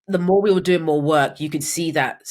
the more we were doing more work, you could see that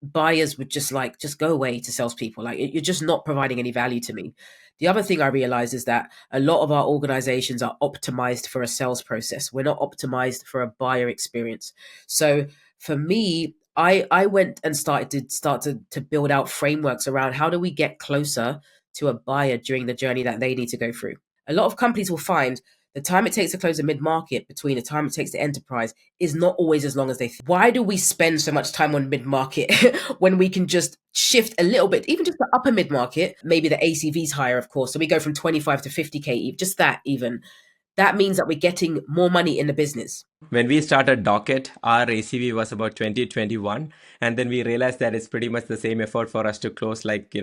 buyers would just go away to salespeople. Like, you're just not providing any value to me. The other thing I realized is that a lot of our organizations are optimized for a sales process. We're not optimized for a buyer experience. So for me, I went and started to build out frameworks around how do we get closer to a buyer during the journey that they need to go through. A lot of companies will find the time it takes to close a mid-market between the time it takes to enterprise is not always as long as they think. Why do we spend so much time on mid-market when we can just shift a little bit, even just the upper mid-market? Maybe the ACV is higher, of course. So we go from 25 to 50K, just that even. That means that we're getting more money in the business. When we started Docket, our ACV was about 2021. And then we realized that it's pretty much the same effort for us to close, like,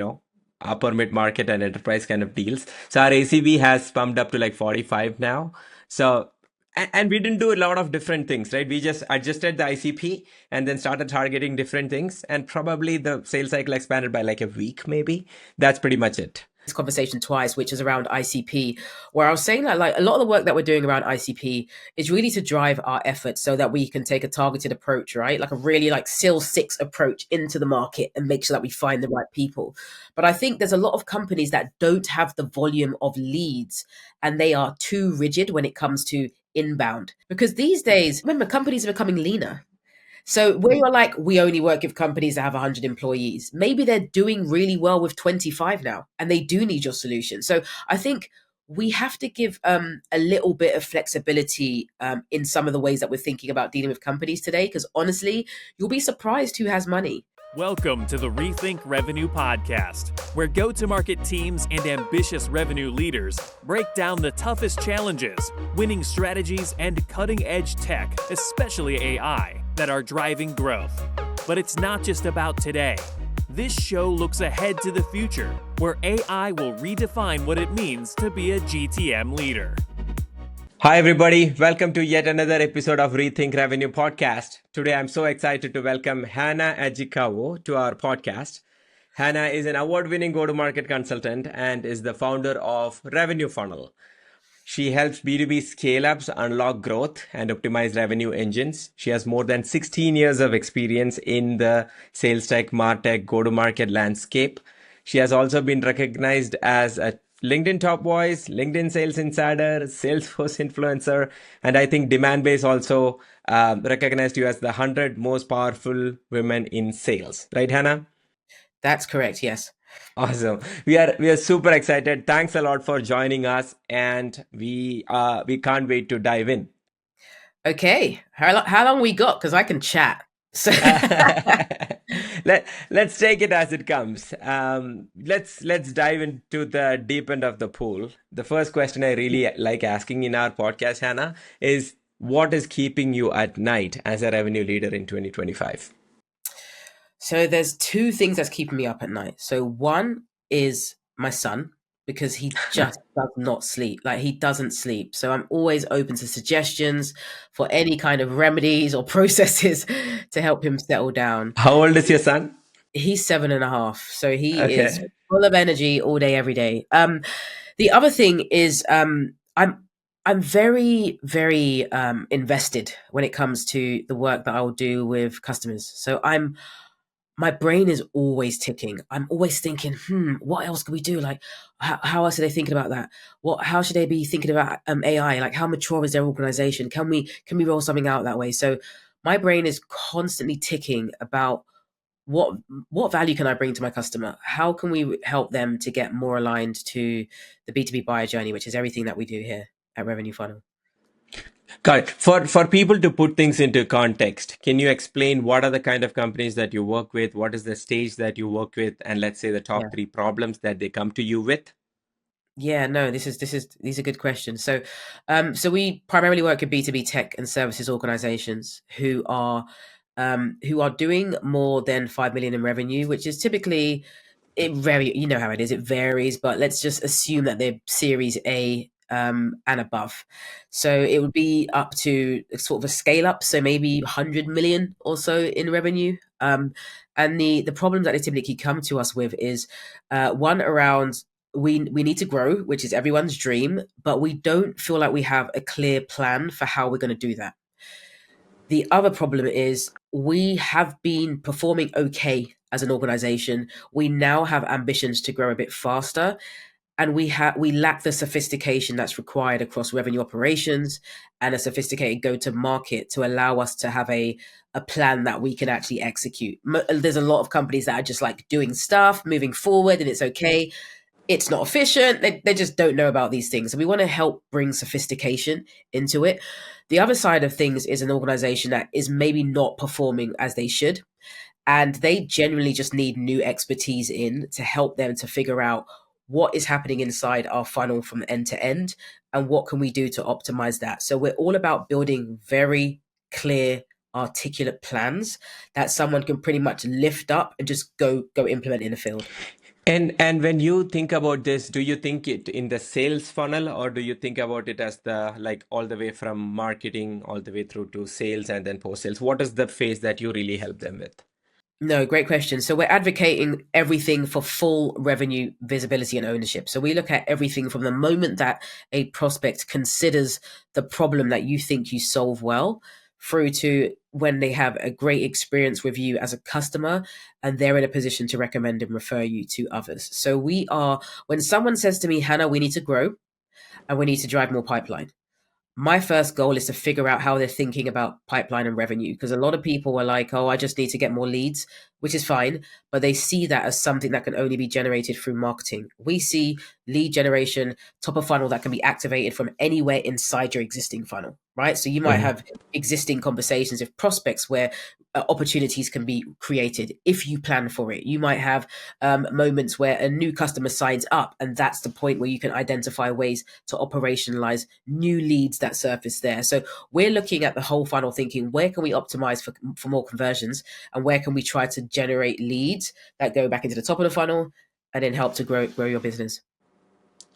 upper mid market and enterprise kind of deals. So our ACV has pumped up to like 45 now. So, and we didn't do a lot of different things, right? We just adjusted the ICP and then started targeting different things. And probably the sales cycle expanded by like a week, maybe. That's pretty much it. This conversation twice, which is around ICP, where I was saying that like a lot of the work that we're doing around ICP is really to drive our efforts so that we can take a targeted approach, right? Like a really like sales six approach into the market and make sure that we find the right people. But I think there's a lot of companies that don't have the volume of leads and they are too rigid when it comes to inbound. Because these days, remember, companies are becoming leaner. So where you're like, we only work with companies that have 100 employees, maybe they're doing really well with 25 now and they do need your solution. So I think we have to give a little bit of flexibility in some of the ways that we're thinking about dealing with companies today, because honestly, you'll be surprised who has money. Welcome to the Rethink Revenue podcast, where go-to-market teams and ambitious revenue leaders break down the toughest challenges, winning strategies, and cutting-edge tech, especially AI, that are driving growth. But it's not just about today. This show looks ahead to the future, where AI will redefine what it means to be a GTM leader. Hi, everybody. Welcome to yet another episode of Rethink Revenue podcast. Today, I'm so excited to welcome Hannah Ajikawo to our podcast. Hannah is an award-winning go-to-market consultant and is the founder of Revenue Funnel. She helps B2B scale-ups unlock growth and optimize revenue engines. She has more than 16 years of experience in the sales tech, martech, go-to-market landscape. She has also been recognized as a LinkedIn Top Voice, LinkedIn Sales Insider, Salesforce Influencer, and I think Demandbase also recognized you as the 100 most powerful women in sales. Right, Hannah? That's correct, yes. Awesome. We are super excited. Thanks a lot for joining us, and we can't wait to dive in. Okay, how long we got? Because I can chat. So let's take it as it comes. Let's dive into the deep end of the pool. The first question I really like asking in our podcast, Hannah, is what is keeping you at night as a revenue leader in 2025? So there's two things that's keeping me up at night. So one is my son, because he just does not sleep. Like, he doesn't sleep. So I'm always open to suggestions for any kind of remedies or processes to help him settle down. How old is your son? He's 7.5. So he is Okay. full of energy all day, every day. The other thing is I'm very, very invested when it comes to the work that I will do with customers. So my brain is always ticking. I'm always thinking, what else can we do? Like, how else are they thinking about that? How should they be thinking about AI? Like, how mature is their organization? Can we roll something out that way? So my brain is constantly ticking about what value can I bring to my customer? How can we help them to get more aligned to the B2B buyer journey, which is everything that we do here at Revenue Funnel. Got it. For people to put things into context, can you explain what are the kind of companies that you work with? What is the stage that you work with? And let's say the top Yeah. three problems that they come to you with? Yeah, no, these are good questions. So we primarily work with B2B tech and services organizations who are doing more than 5 million in revenue, which is typically, you know how it is, it varies, but let's just assume that they're Series A and above. So it would be up to sort of a scale up, so maybe 100 million or so in revenue. And the problems that they typically come to us with is one around, we need to grow, which is everyone's dream, but we don't feel like we have a clear plan for how we're going to do that. The other problem is we have been performing okay as an organization. We now have ambitions to grow a bit faster, and we lack the sophistication that's required across revenue operations and a sophisticated go to market to allow us to have a plan that we can actually execute. There's a lot of companies that are just like doing stuff, moving forward, and it's okay. It's not efficient. They just don't know about these things. So we want to help bring sophistication into it. The other side of things is an organization that is maybe not performing as they should. And they genuinely just need new expertise in to help them to figure out what is happening inside our funnel from end to end and what can we do to optimize that. So we're all about building very clear, articulate plans that someone can pretty much lift up and just go implement in the field. And when you think about this, do you think it in the sales funnel, or do you think about it as the like all the way from marketing all the way through to sales and then post sales? What is the phase that you really help them with? No, great question. So we're advocating everything for full revenue visibility and ownership. So we look at everything from the moment that a prospect considers the problem that you think you solve well through to when they have a great experience with you as a customer and they're in a position to recommend and refer you to others. So when someone says to me, Hannah, we need to grow and we need to drive more pipeline, my first goal is to figure out how they're thinking about pipeline and revenue, because a lot of people are like, oh, I just need to get more leads, which is fine, but they see that as something that can only be generated through marketing. We see lead generation, top of funnel, that can be activated from anywhere inside your existing funnel, right? So you might have existing conversations with prospects where opportunities can be created if you plan for it. You might have moments where a new customer signs up, and that's the point where you can identify ways to operationalize new leads that surface there. So we're looking at the whole funnel, thinking where can we optimize for more conversions, and where can we try to generate leads that go back into the top of the funnel and then help to grow your business.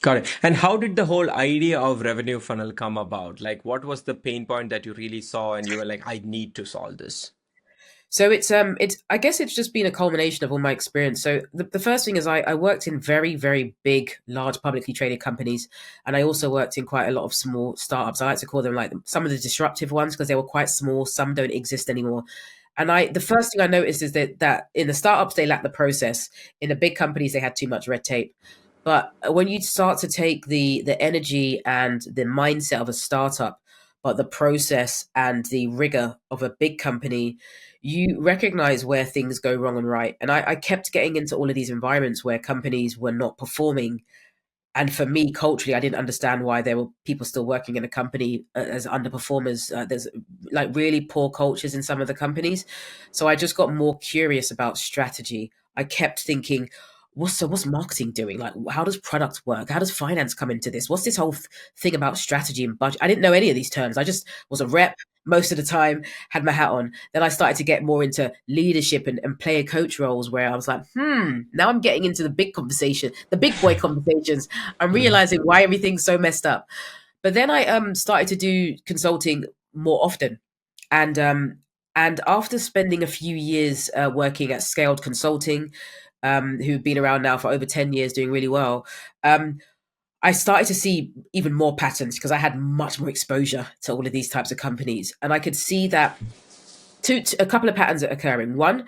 Got it. And how did the whole idea of revenue funnel come about? Like, what was the pain point that you really saw and you were like, I need to solve this? So it's I guess it's just been a culmination of all my experience. So the first thing is I worked in very, very big, large publicly traded companies, and I also worked in quite a lot of small startups. I like to call them like some of the disruptive ones because they were quite small. Some don't exist anymore. And the first thing I noticed is that in the startups they lack the process. In the big companies they had too much red tape. But when you start to take the energy and the mindset of a startup, but the process and the rigor of a big company, you recognize where things go wrong and right. And I kept getting into all of these environments where companies were not performing. And for me, culturally, I didn't understand why there were people still working in a company as underperformers. There's like really poor cultures in some of the companies. So I just got more curious about strategy. I kept thinking, what's marketing doing? Like, how does product work? How does finance come into this? What's this whole thing about strategy and budget? I didn't know any of these terms. I just was a rep most of the time, had my hat on. Then I started to get more into leadership and player coach roles where I was like, now I'm getting into the big conversation, the big boy conversations. I'm realizing why everything's so messed up. But then I started to do consulting more often. And after spending a few years working at scaled consulting, who've been around now for over 10 years doing really well, I started to see even more patterns because I had much more exposure to all of these types of companies. And I could see that a couple of patterns are occurring. One,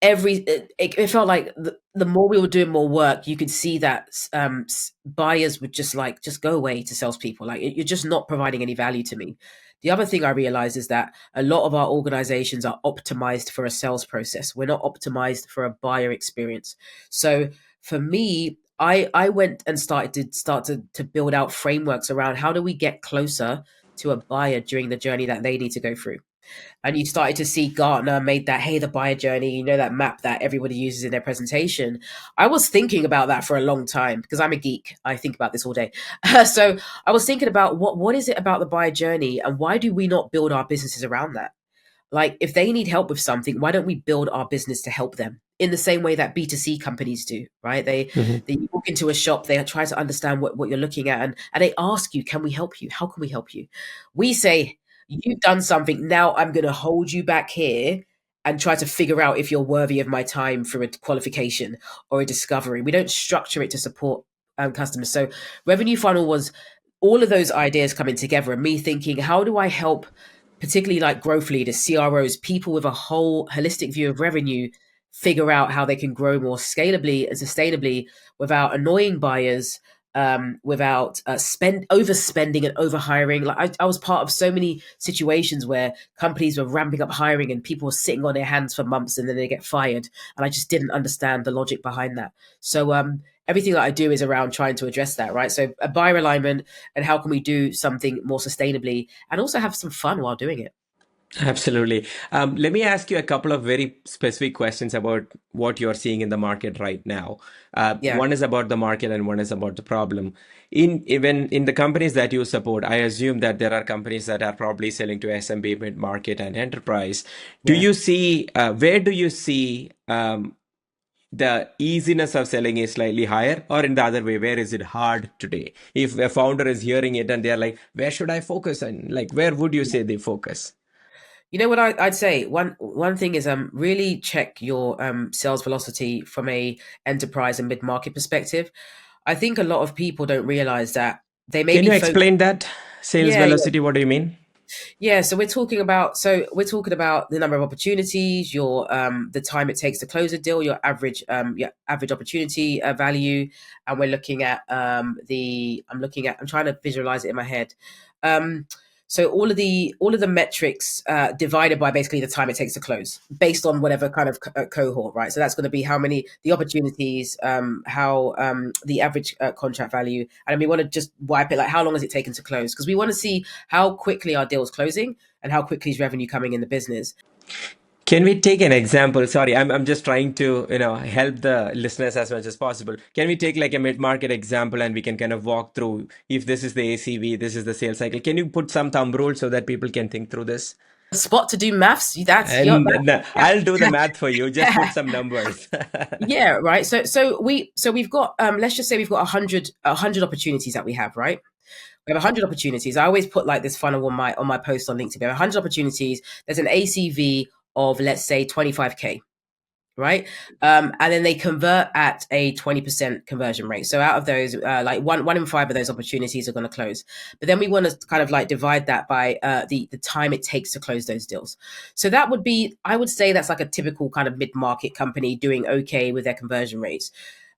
it felt like the more we were doing more work, you could see that buyers would just go away to salespeople. Like, you're just not providing any value to me. The other thing I realized is that a lot of our organizations are optimized for a sales process. We're not optimized for a buyer experience. So for me, I went and started to build out frameworks around how do we get closer to a buyer during the journey that they need to go through. And you started to see Gartner made that, hey, the buyer journey, that map that everybody uses in their presentation. I was thinking about that for a long time because I'm a geek. I think about this all day. So I was thinking about what is it about the buyer journey and why do we not build our businesses around that? Like, if they need help with something, why don't we build our business to help them in the same way that B2C companies do, right? They walk into a shop, they try to understand what you're looking at, and they ask you, can we help you? How can we help you? We say, you've done something, now I'm going to hold you back here and try to figure out if you're worthy of my time through a qualification or a discovery. We don't structure it to support customers. So Revenue Funnel was all of those ideas coming together and me thinking, how do I help particularly like growth leaders, CROs, people with a whole holistic view of revenue, figure out how they can grow more scalably and sustainably without annoying buyers, without overspending and overhiring. Like I was part of so many situations where companies were ramping up hiring and people were sitting on their hands for months and then they get fired, and I just didn't understand the logic behind that. So everything that I do is around trying to address that, right? So a buyer alignment, and how can we do something more sustainably and also have some fun while doing it. Absolutely. Let me ask you a couple of very specific questions about what you're seeing in the market right now. Yeah. One is about the market and one is about the problem. Even in the companies that you support, I assume that there are companies that are probably selling to SMB, mid-market, and enterprise. Do Yeah. you see, where do you see the easiness of selling is slightly higher, or in the other way, where is it hard today? If a founder is hearing it and they're like, where should I focus? And like, where would you say they focus? You know what I'd say? One thing is really check your sales velocity from a enterprise and mid market perspective. I think a lot of people don't realize that they may Can be you focused. explain that? Sales Yeah, velocity, what do you mean? yeah. So we're talking about the number of opportunities, your the time it takes to close a deal, your average opportunity value, and we're looking at I'm trying to visualize it in my head. Um, so all of the metrics divided by basically the time it takes to close, based on whatever kind of cohort, right? So that's going to be how many the opportunities, how the average contract value, and we want to just wipe it like how long has it taken to close, because we want to see how quickly our deal's closing and how quickly is revenue coming in the business. Can we take an example? Sorry, I'm just trying to, help the listeners as much as possible. Can we take like a mid-market example and we can kind of walk through if this is the ACV, this is the sales cycle. Can you put some thumb rules so that people can think through this? Spot to do maths. That's your And I'll do the math for you. Just put that, some numbers. yeah, right. So we've got let's just say we've got a hundred opportunities that we have, right? We have 100 opportunities. I always put like this funnel on my post on LinkedIn. We have 100 opportunities. There's an ACV of, let's say, 25K, right? And then they convert at a 20% conversion rate. So out of those, like one in five of those opportunities are going to close. But then we want to kind of like divide that by the time it takes to close those deals. So that would be, I would say that's like a typical kind of mid-market company doing okay with their conversion rates.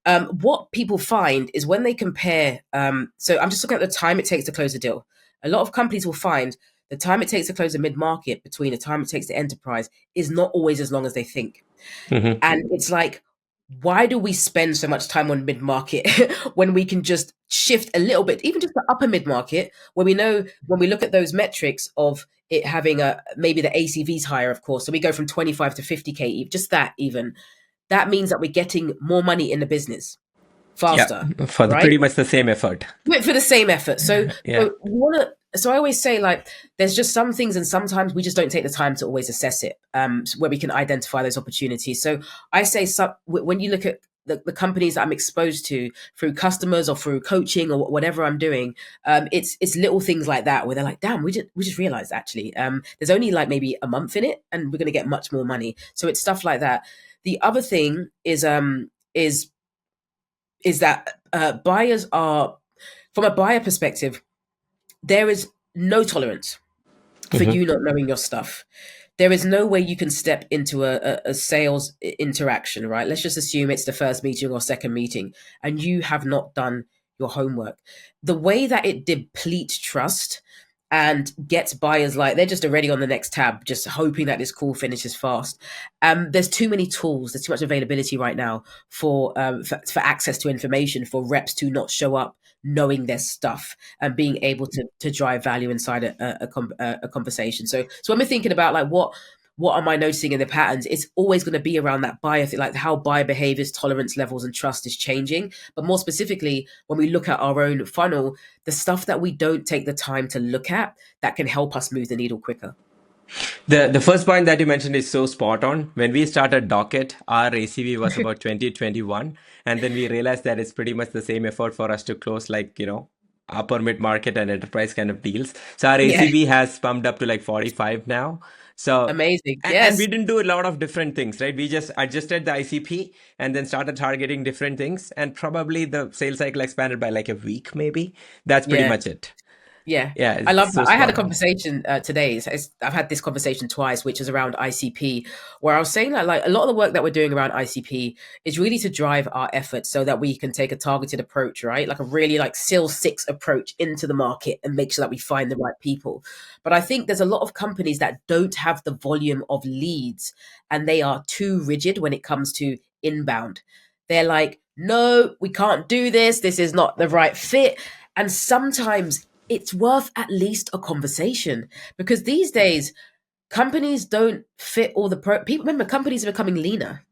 What people find is when they compare, so I'm just looking at the time it takes to close a deal. A lot of companies will find the time it takes to close a mid-market between the time it takes to enterprise is not always as long as they think. Mhm. And it's like, why do we spend so much time on mid-market when we can just shift a little bit, even just the upper mid-market, where we know when we look at those metrics of it having maybe the ACV's higher, of course. So we go from 25 to 50K, just that even. That means that we're getting more money in the business Yeah, faster, for the right? pretty much the same effort. For the same effort. So, Yeah. so we want to. So I always say, like, there's just some things, and sometimes we just don't take the time to always assess it, where we can identify those opportunities. So I say, when you look at the companies that I'm exposed to through customers or through coaching or whatever I'm doing, it's little things like that where they're like, "Damn, we just realized actually, there's only like maybe a month in it, and we're going to get much more money." So it's stuff like that. The other thing is that buyers are, from a buyer perspective, there is no tolerance for Mhm. you not knowing your stuff. There is no way you can step into a sales interaction, right? Let's just assume it's the first meeting or second meeting, and you have not done your homework. The way that it depletes trust and gets buyers, like they're just already on the next tab, just hoping that this call finishes fast. There's too many tools. There's too much availability right now for access to information, for reps to not show up knowing their stuff and being able to drive value inside a conversation. So when we're thinking about like what am I noticing in the patterns, it's always going to be around that buyer thing, like how buyer behaviors, tolerance levels, and trust is changing. But more specifically, when we look at our own funnel, the stuff that we don't take the time to look at that can help us move the needle quicker. The first point that you mentioned is so spot on. When we started Docket, our ACV was about 2021, and then we realized that it's pretty much the same effort for us to close like, upper mid market and enterprise kind of deals. So our Yeah, ACV has pumped up to like 45 now. So amazing. and we Yes. didn't do a lot of different things, right? We just adjusted the ICP and then started targeting different things, and probably the sales cycle expanded by like a week, maybe. That's pretty Yeah. much it. Yeah, Yeah, I it's love so that. I had a spot on. conversation today. I've had this conversation twice, which is around ICP, where I was saying that like a lot of the work that we're doing around ICP is really to drive our efforts so that we can take a targeted approach, right? Like a really like SIL 6 approach into the market and make sure that we find the right people. But I think there's a lot of companies that don't have the volume of leads and they are too rigid when it comes to inbound. They're like, no, we can't do this. This is not the right fit. And sometimes it's worth at least a conversation because these days companies don't fit all the people. Remember, companies are becoming leaner.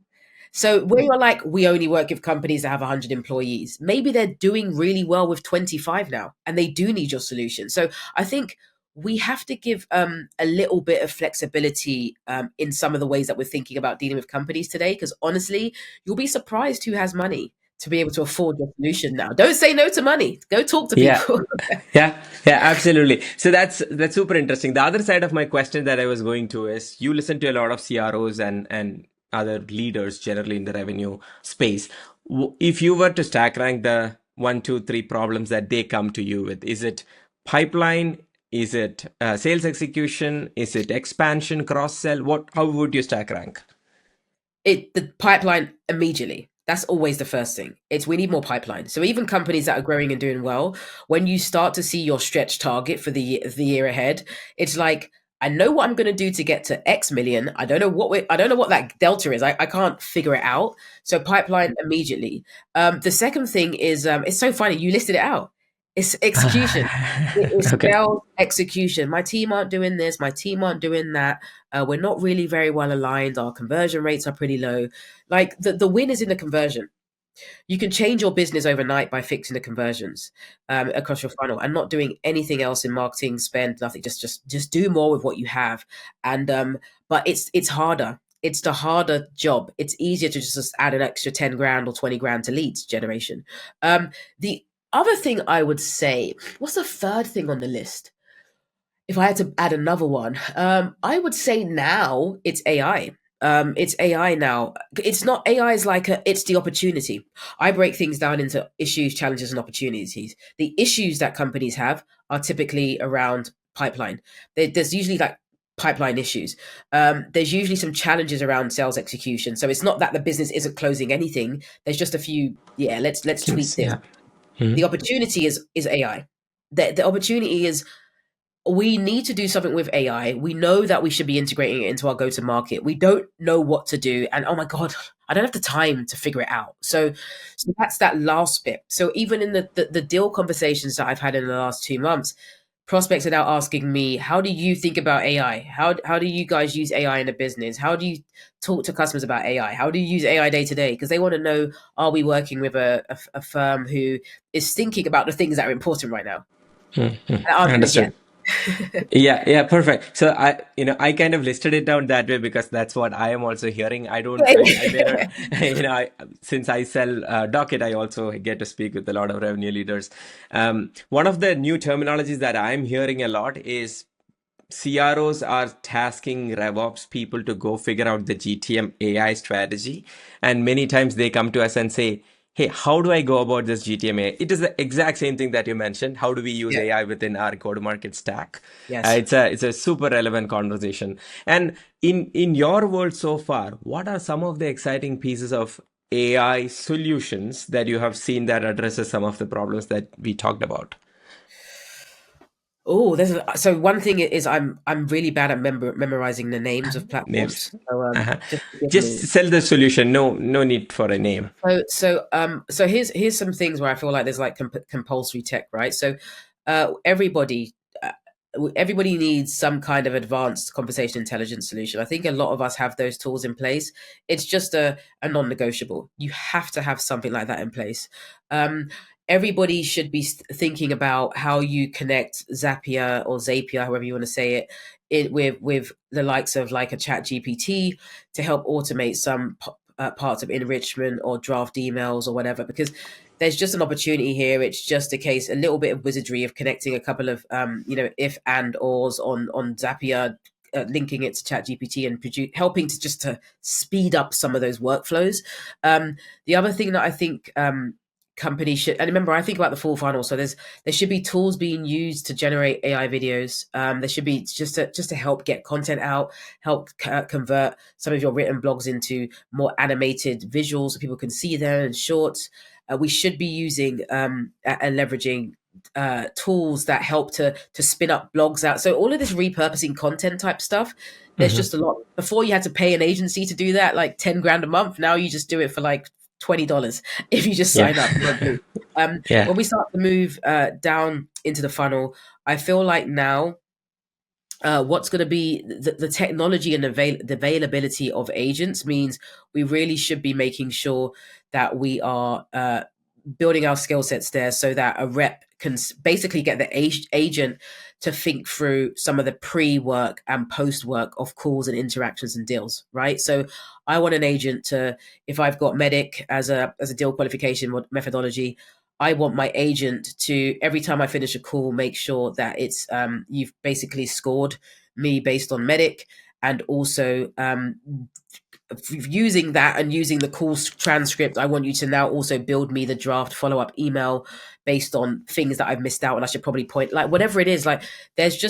So where you're like, we only work with companies that have 100 employees, maybe they're doing really well with 25 now and they do need your solution. So I think we have to give a little bit of flexibility in some of the ways that we're thinking about dealing with companies today. Because honestly, you'll be surprised who has money to be able to afford your solution now. Don't say no to money. Go talk to Yeah. people. Yeah, yeah, absolutely. So that's super interesting. The other side of my question that I was going to is you listen to a lot of CROs and other leaders generally in the revenue space. If you were to stack rank the one, two, three problems that they come to you with, is it pipeline? Is it sales execution? Is it expansion, cross sell? What? How would you stack rank? The pipeline immediately. That's always the first thing. It's we need more pipeline. So even companies that are growing and doing well, when you start to see your stretch target for the year ahead, it's like I know what I'm going to do to get to X million. I don't know what that delta is. I can't figure it out. So pipeline immediately. The second thing is it's so funny. You listed it out. It's execution. It is Okay. sales execution. My team aren't doing this. My team aren't doing that. We're not really very well aligned. Our conversion rates are pretty low. Like the win is in the conversion. You can change your business overnight by fixing the conversions across your funnel and not doing anything else in marketing spend. Nothing. Just do more with what you have. And but it's harder. It's the harder job. It's easier to just add an extra 10 grand or 20 grand to leads generation. The other thing I would say, what's the third thing on the list? If I had to add another one, I would say now it's AI. It's AI now. It's not AI is like it's the opportunity. I break things down into issues, challenges, and opportunities. The issues that companies have are typically around pipeline. There's usually like pipeline issues. There's usually some challenges around sales execution. So it's not that the business isn't closing anything. There's just a few. Yeah, let's tweak Things, this. yeah. Mhm. The opportunity is AI. The opportunity is we need to do something with AI. We know that we should be integrating it into our go to market. We don't know what to do. And oh my God, I don't have the time to figure it out. So that's that last bit. So even in the deal conversations that I've had in the last 2 months, prospects are now asking me, how do you think about AI? How do you guys use AI in a business? How do you talk to customers about AI? How do you use AI day to day? Because they want to know, are we working with a firm who is thinking about the things that are important right now? Mhm. And the answer is yes. Understood. Yeah, yeah, perfect. So I kind of listed it down that way because that's what I am also hearing. I may not, since I sell Docket, I also get to speak with a lot of revenue leaders. One of the new terminologies that I'm hearing a lot is CROs are tasking RevOps people to go figure out the GTM AI strategy. And many times they come to us and say, hey, how do I go about this GTM AI? It is the exact same thing that you mentioned. How do we use Yeah. AI within our go-to-market stack? Yes. It's a super relevant conversation. And in your world so far, what are some of the exciting pieces of AI solutions that you have seen that addresses some of the problems that we talked about? Oh, so one thing is I'm really bad at memorizing the names of Names. platforms. So Uh-huh. just forgive Just me. sell the solution. No need for a name. So here's some things where I feel like there's like compulsory tech, right? So uh, everybody uh, everybody needs some kind of advanced conversation intelligence solution. I think a lot of us have those tools in place. It's just a non-negotiable. You have to have something like that in place. Um, Everybody should be thinking about how you connect Zapier or Zapier, however you want to say it with the likes of like a Chat GPT to help automate some parts of enrichment or draft emails or whatever, because there's just an opportunity here. It's just a little bit of wizardry of connecting a couple of if and ors on Zapier, linking it to ChatGPT and helping to speed up some of those workflows. The other thing that I think companies should, and remember, I think about the full funnel. So there should be tools being used to generate AI videos. There should be just to help get content out, help convert some of your written blogs into more animated visuals so people can see them and shorts. We should be using and leveraging tools that help to spin up blogs out. So all of this repurposing content type stuff, there's just a lot. Before you had to pay an agency to do that, like 10 grand a month. Now you just do it for like $20 if you just sign up. Yeah. When we start to move down into the funnel, I feel like now what's going to be the technology and the availability of agents means we really should be making sure that we are building our skill sets there so that a rep can basically get the agent to think through some of the pre-work and post-work of calls and interactions and deals, right? So I want an agent to, if I've got Medic as a deal qualification methodology, I want my agent to, every time I finish a call, make sure that it's you've basically scored me based on Medic, and also using that and using the call transcript, I want you to now also build me the draft follow-up email based on things that I've missed out and I should probably point, like whatever it is. Like there's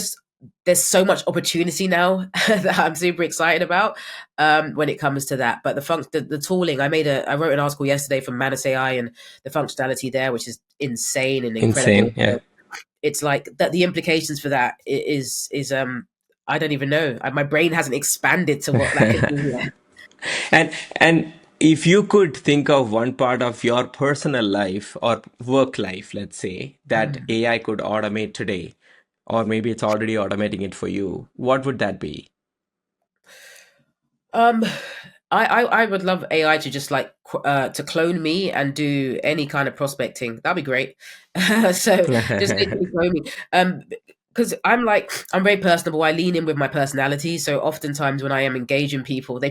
so much opportunity now that I'm super excited about when it comes to that. But the tooling, I wrote an article yesterday from Manus AI and the functionality there, which is insane and incredible. Yeah. It's like that. The implications for that is I don't even know. My brain hasn't expanded to what that could be yet. And if you could think of one part of your personal life or work life, let's say, that AI could automate today, or maybe it's already automating it for you, what would that be? I would love AI to just like to clone me and do any kind of prospecting. That'd be great. So just literally clone me. Because I'm very personable. I lean in with my personality. So oftentimes when I am engaging people, they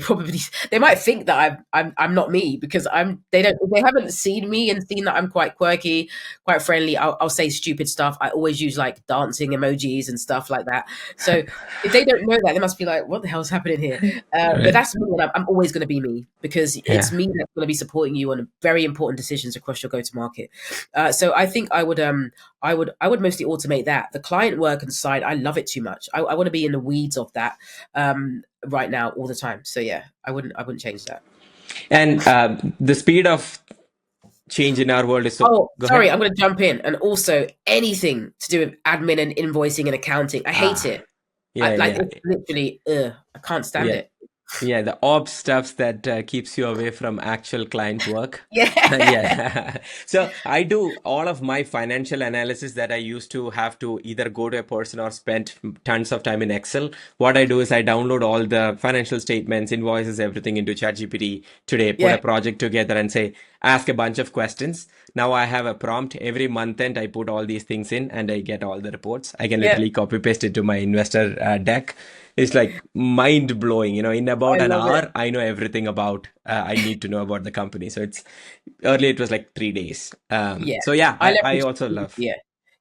might think that I'm not me, because they haven't seen me and seen that I'm quite quirky, quite friendly. I'll say stupid stuff. I always use like dancing emojis and stuff like that. So if they don't know that, they must be like, what the hell's happening here? But that's me, and I'm always going to be me, because it's me that's going to be supporting you on very important decisions across your go-to-market. So I think I would mostly automate that. The client work and side, I love it too much. I want to be in the weeds of that right now all the time. So yeah, I wouldn't change that. And the speed of change in our world is so. Oh, sorry, I'm going to jump in. And also anything to do with admin and invoicing and accounting, I hate it. It's literally, I can't stand it. Yeah, the ops stuff that keeps you away from actual client work. Yeah. So I do all of my financial analysis that I used to have to either go to a person or spend tons of time in Excel. What I do is I download all the financial statements, invoices, everything into ChatGPT today, put a project together and say, ask a bunch of questions. Now I have a prompt every month end. I put all these things in and I get all the reports. I can literally copy paste it to my investor deck. It's like mind blowing, in about an hour, I know everything about, I need to know about the company. So earlier it was like 3 days. So yeah, I also love.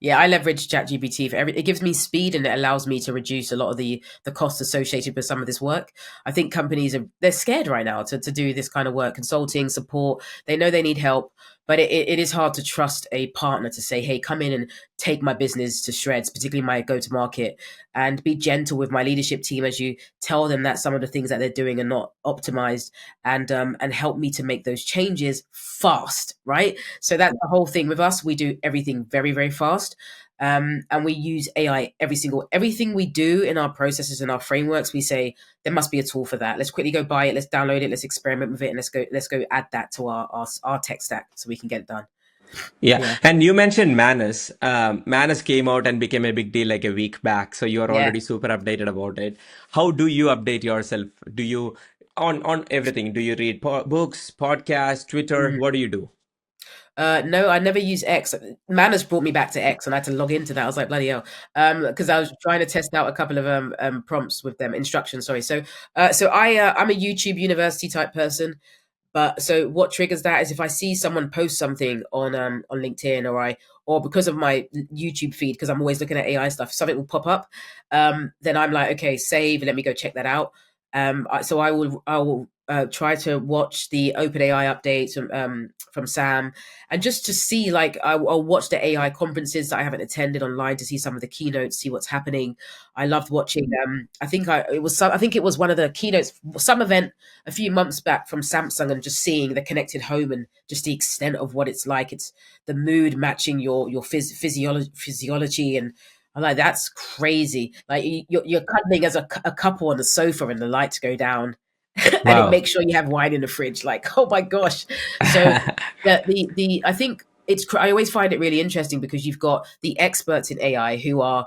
Yeah, I leverage ChatGPT for everything. It gives me speed and it allows me to reduce a lot of the costs associated with some of this work. I think companies they're scared right now to do this kind of work, consulting, support. They know they need help, but it is hard to trust a partner to say, hey, come in and take my business to shreds, particularly my go-to-market, and be gentle with my leadership team as you tell them that some of the things that they're doing are not optimized, and help me to make those changes fast, right? So that's the whole thing with us. We do everything very, very fast. And we use AI everything we do in our processes and our frameworks. We say there must be a tool for that. Let's quickly go buy it. Let's download it. Let's experiment with it, and let's go add that to our tech stack so we can get it done. Yeah. And you mentioned Manus. Manus came out and became a big deal like a week back. So you are already super updated about it. How do you update yourself? Do you on everything? Do you read books, podcasts, Twitter? What do you do? No, I never use X. Manus brought me back to X, and I had to log into that. I was like, bloody hell, because I was trying to test out a couple of prompts with them, instructions. Sorry. So I'm a YouTube University type person. But so what triggers that is if I see someone post something on LinkedIn, or because of my YouTube feed, because I'm always looking at AI stuff, something will pop up. Then I'm like, okay, save, let me go check that out. So I will try to watch the OpenAI updates from Sam, and just to see, like, I'll watch the AI conferences that I haven't attended online to see some of the keynotes, see what's happening. I loved watching. I think it was one of the keynotes, some event a few months back from Samsung, and just seeing the connected home and just the extent of what it's like. It's the mood matching your physiology, and I'm like, that's crazy. Like, you're cuddling as a couple on the sofa, and the lights go down, and it Wow. makes sure you have wine in the fridge. Like, oh my gosh! So the I think I always find it really interesting because you've got the experts in AI who are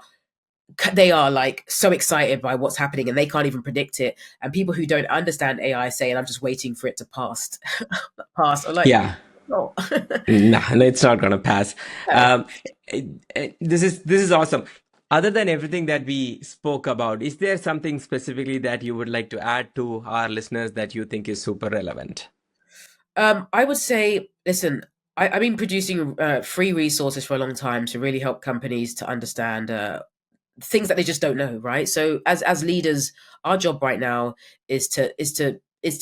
they are like so excited by what's happening and they can't even predict it, and people who don't understand AI saying, "I'm just waiting for it to pass." Or like, Yeah. no. No, no, it's not going to pass. Um, this is awesome. Other than everything that we spoke about, is there something specifically that you would like to add to our listeners that you think is super relevant? I would say, listen, I've been producing free resources for a long time to really help companies to understand things that they just don't know, right? So as leaders, our job right now is to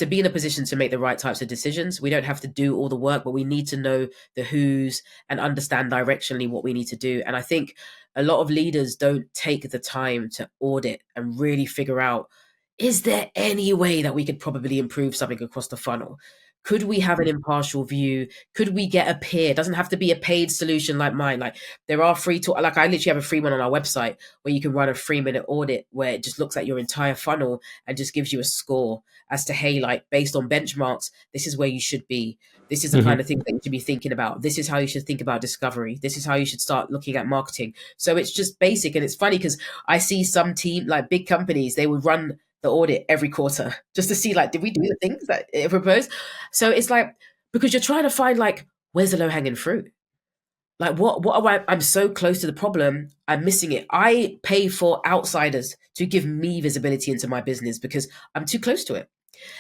be in a position to make the right types of decisions. We don't have to do all the work, but we need to know the who's and understand directionally what we need to do. And I think a lot of leaders don't take the time to audit and really figure out, is there any way that we could probably improve something across the funnel? Could we have an impartial view? Could we get a peer? It doesn't have to be a paid solution like mine. Like, there are free tools. Like, I literally have a free one on our website where you can run a 3-minute audit where it just looks at your entire funnel and just gives you a score as to, hey, like, based on benchmarks, this is where you should be. This is the kind of thing that you should be thinking about. This is how you should think about discovery. This is how you should start looking at marketing. So it's just basic. And it's funny because I see some team, like big companies, they would run the audit every quarter just to see, like, did we do the things that it proposed? So it's like, because you're trying to find, like, where's the low hanging fruit? Like, what am I'm so close to the problem, I'm missing it. I pay for outsiders to give me visibility into my business because I'm too close to it.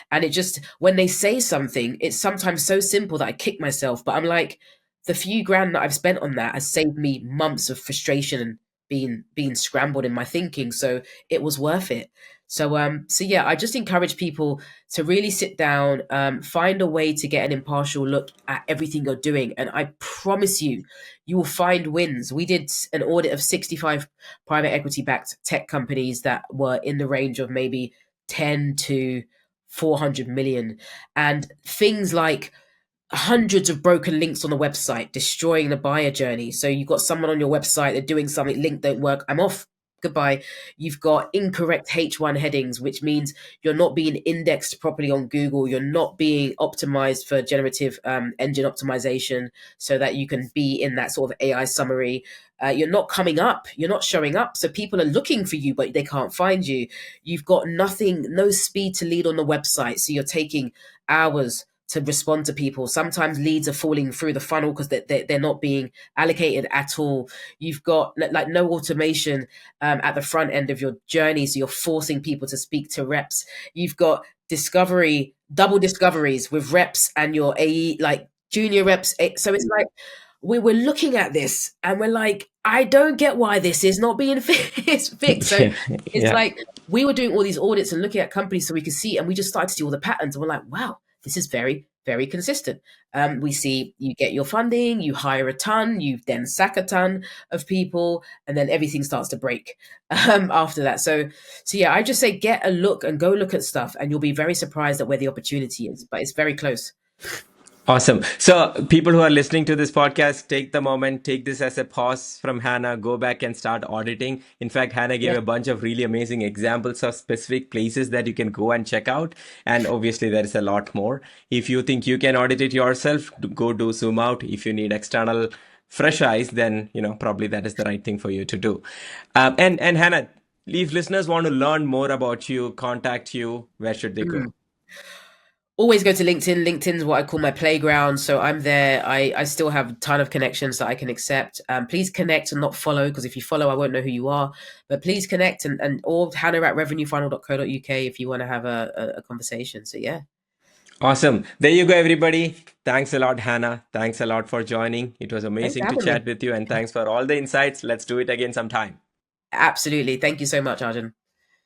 And it just, when they say something, it's sometimes so simple that I kick myself. But I'm like, the few grand that I've spent on that has saved me months of frustration and being scrambled in my thinking. So it was worth it. So yeah, I just encourage people to really sit down, find a way to get an impartial look at everything you're doing, and I promise you, you will find wins. We did an audit of 65 private equity backed tech companies that were in the range of maybe 10 to 400 million, and things like hundreds of broken links on the website, destroying the buyer journey. So you've got someone on your website, they're doing something, link don't work, I'm off, goodbye. You've got incorrect H1 headings, which means you're not being indexed properly on Google. You're not being optimized for generative engine optimization so that you can be in that sort of AI summary. You're not coming up, you're not showing up. So people are looking for you, but they can't find you. You've got nothing, no speed to lead on the website. So you're taking hours to respond to people. Sometimes leads are falling through the funnel because they're not being allocated at all. You've got like no automation at the front end of your journey, so you're forcing people to speak to reps. You've got double discoveries with reps and your AE, like junior reps. So it's like we're looking at this and we're like, I don't get why this is not being fixed. So Yeah. it's Yeah. like we were doing all these audits and looking at companies so we could see, and we just started to see all the patterns, and we're like, wow, this is very, very consistent. We see you get your funding, you hire a ton, you then sack a ton of people, and then everything starts to break after that. So yeah, I just say get a look and go look at stuff, and you'll be very surprised at where the opportunity is. But it's very close. Awesome. So, people who are listening to this podcast, take the moment, take this as a pause from Hannah, go back and start auditing. In fact, Hannah gave Yeah. a bunch of really amazing examples of specific places that you can go and check out. And obviously, there is a lot more. If you think you can audit it yourself, go do Zoom out. If you need external fresh eyes, then, probably that is the right thing for you to do. And Hannah, if listeners want to learn more about you, contact you, where should they go? Always go to LinkedIn. LinkedIn's what I call my playground. So I'm there. I still have a ton of connections that I can accept. Please connect and not follow, because if you follow, I won't know who you are. But please connect, and or Hannah at revenuefunnel.co.uk if you want to have a conversation. So yeah. Awesome. There you go, everybody. Thanks a lot, Hannah. Thanks a lot for joining. It was Thanks for amazing to having me. chat with you, and thanks for all the insights. Let's do it again sometime. Absolutely. Thank you so much, Arjun.